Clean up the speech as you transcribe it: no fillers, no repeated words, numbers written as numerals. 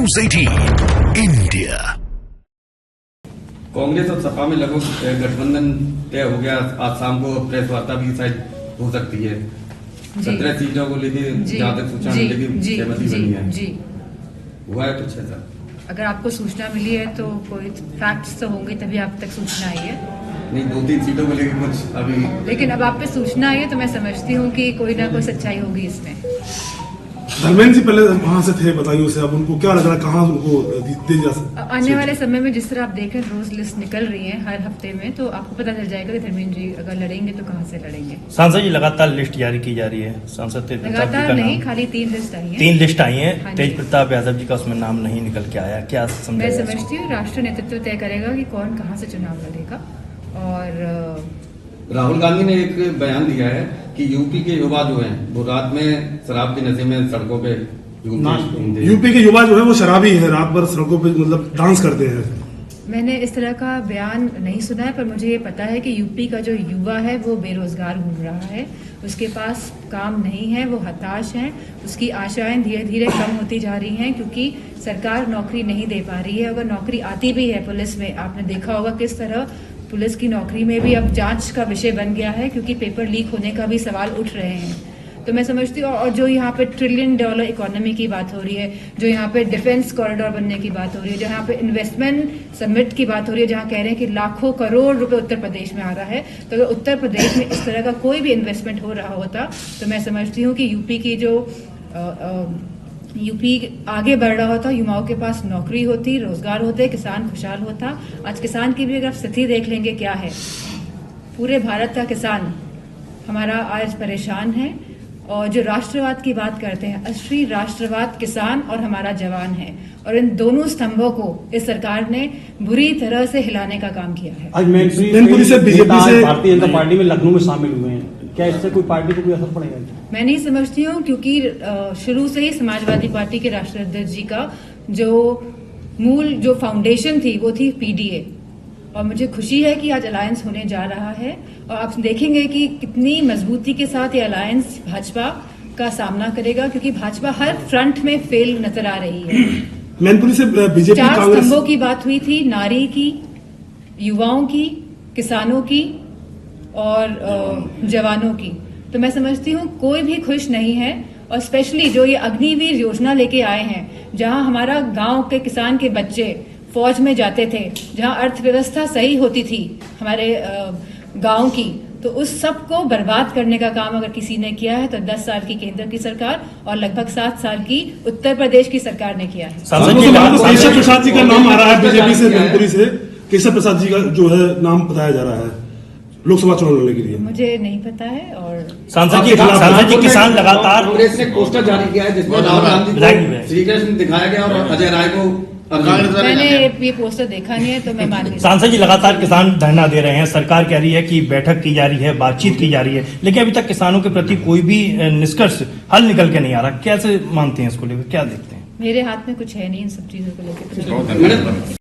News 18 India. Congress और सपा में लगभग गठबंधन तय हो गया। आज शाम को प्रेस वार्ता भी शायद हो सकती है। 17 सीटों को लेकर जहाँ तक सूचना मिलेगी सहमति बनी है। जी हुआ है कुछ ऐसा? अगर आपको सूचना मिली है तो कोई फैक्ट्स तो होंगे तभी आप तक सूचना आई है। नहीं, 2-3 सीटों को लेकर कुछ अभी, लेकिन अब आप पे सूचना आई है तो मैं समझती हूँ कि कोई ना कोई सच्चाई होगी इसमें। धर्मेंद्र जी पहले वहां से थे, बताइए उसे, अब उनको क्या लग रहा है, कहाँ उनको दे जा सकते? आने वाले समय में जिस तरह आप देख रहे हैं रोज लिस्ट निकल रही है हर हफ्ते में, तो आपको पता चल जाएगा कि धर्मेंद्र जी अगर लड़ेंगे तो कहाँ से लड़ेंगे। सांसद जी लगातार लिस्ट जारी की जा रही है। सांसद लगातार नहीं, खाली 3 लिस्ट आई है। 3 लिस्ट आई है। हाँ, तेज प्रताप यादव जी का उसमें नाम नहीं निकल के आया। क्या मैं समझती हूँ राष्ट्रीय नेतृत्व तय करेगा कि कौन कहाँ से चुनाव लड़ेगा। और राहुल गांधी ने एक बयान दिया है कि यूपी के युवा जो हैं वो रात में शराब के नशे में सड़कों पे यूपी के युवा जो है वो शराबी है, रात भर सड़कों पे मतलब डांस करते हैं। मैंने इस तरह का बयान नहीं सुना है, पर मुझे ये पता है कि यूपी का जो युवा है वो बेरोजगार घूम रहा है, उसके पास काम नहीं है, वो हताश है, उसकी आशाएं धीरे धीरे कम होती जा रही हैं क्योंकि सरकार नौकरी नहीं दे पा रही है। अगर नौकरी आती भी है पुलिस में, आपने देखा होगा किस तरह पुलिस की नौकरी में भी अब जांच का विषय बन गया है क्योंकि पेपर लीक होने का भी सवाल उठ रहे हैं। तो मैं समझती हूँ, और जो यहाँ पे $1 ट्रिलियन इकोनॉमी की बात हो रही है, जो यहाँ पे डिफेंस कॉरिडोर बनने की बात हो रही है, जो यहाँ पे इन्वेस्टमेंट समिट की बात हो रही है, जहाँ कह रहे हैं कि लाखों करोड़ रुपए उत्तर प्रदेश में आ रहा है, तो अगर उत्तर प्रदेश में इस तरह का कोई भी इन्वेस्टमेंट हो रहा होता तो मैं समझती हूँ कि यूपी आगे बढ़ रहा होता, युवाओं के पास नौकरी होती, रोजगार होते, किसान खुशहाल होता। आज किसान की भी अगर स्थिति देख लेंगे क्या है, पूरे भारत का किसान हमारा आज परेशान है। और जो राष्ट्रवाद की बात करते हैं, असली राष्ट्रवाद किसान और हमारा जवान है, और इन दोनों स्तंभों को इस सरकार ने बुरी तरह से हिलाने का काम किया है। आज मैनपुरी से बीजेपी से भारतीय जनता पार्टी में लखनऊ में शामिल हुए हैं, क्या इससे कोई पार्टी को कोई असर पड़ेगा? मैं नहीं समझती हूँ क्योंकि शुरू से ही समाजवादी पार्टी के राष्ट्रीय अध्यक्ष जी का जो फाउंडेशन थी वो थी पीडीए, और मुझे खुशी है कि आज अलायंस होने जा रहा है और आप देखेंगे कि कितनी मजबूती के साथ ये अलायंस भाजपा का सामना करेगा क्योंकि भाजपा हर फ्रंट में फेल नजर आ रही है। मैनपुरी से बीजेपी 4 कांग्रेस स्तंभों की बात हुई थी, नारी की, युवाओं की, किसानों की और जवानों की। तो मैं समझती हूँ कोई भी खुश नहीं है, और स्पेशली जो ये अग्निवीर योजना लेके आए हैं, जहां हमारा गांव के किसान के बच्चे फौज में जाते थे, जहां अर्थव्यवस्था सही होती थी हमारे गांव की, तो उस सब को बर्बाद करने का काम अगर किसी ने किया है तो 10 साल की केंद्र की सरकार और लगभग 7 साल की उत्तर प्रदेश की सरकार ने किया है। केशव प्रसाद जी का नाम आ रहा है बीजेपी से, मैनपुरी से केशव प्रसाद जी का जो है नाम बताया जा रहा है लोकसभा चुनाव लड़ने के लिए। मुझे नहीं पता है। और सांसद जी किसान लगातार कांग्रेस ने पोस्टर जारी किया है जिसमें राहुल गांधी को श्री कृष्ण दिखाया गया और अजय राय को। मैंने ये पोस्टर देखा नहीं है तो मैं मान नहीं। सांसद जी लगातार किसान धरना दे रहे हैं, सरकार कह रही है कि बैठक की जा रही है, बातचीत की जा रही है, लेकिन अभी तक किसानों के प्रति कोई भी निष्कर्ष हल निकल के नहीं आ रहा। कैसे मानते हैं इसको लेकर, क्या देखते हैं? मेरे हाथ में कुछ है नहीं इन सब चीजों को लेकर।